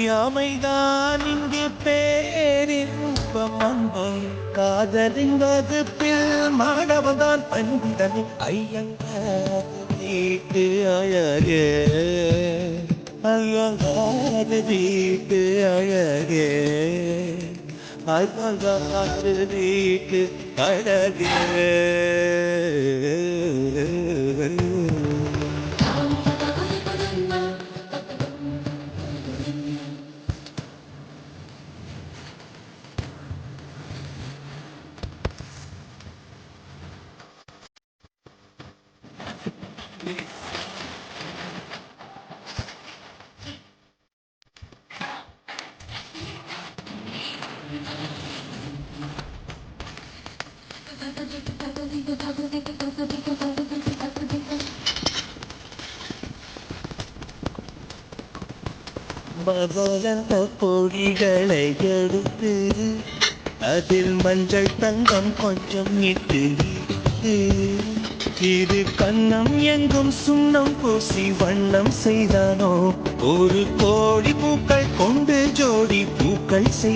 அறியாமைதான் இங்கு பேரின்பம் அன்பம் காதலின்பது பில் மாணவன்தான் பண்டிதன் ஐயங்க வீட்டு அழகே அழகாது வீட்டு அழகே அழகாது வீட்டு அழகே மகள பொடிகளை எடுத்து அதில் மஞ்சள் தங்கம் கொஞ்சம் இட்டு இது கண்ணம் எங்கும் சுண்ணம் பூசி வண்ணம் செய்தானோ ஒரு கோடி பூக்கள் கொண்டு ஜோடி பூக்கள் செய்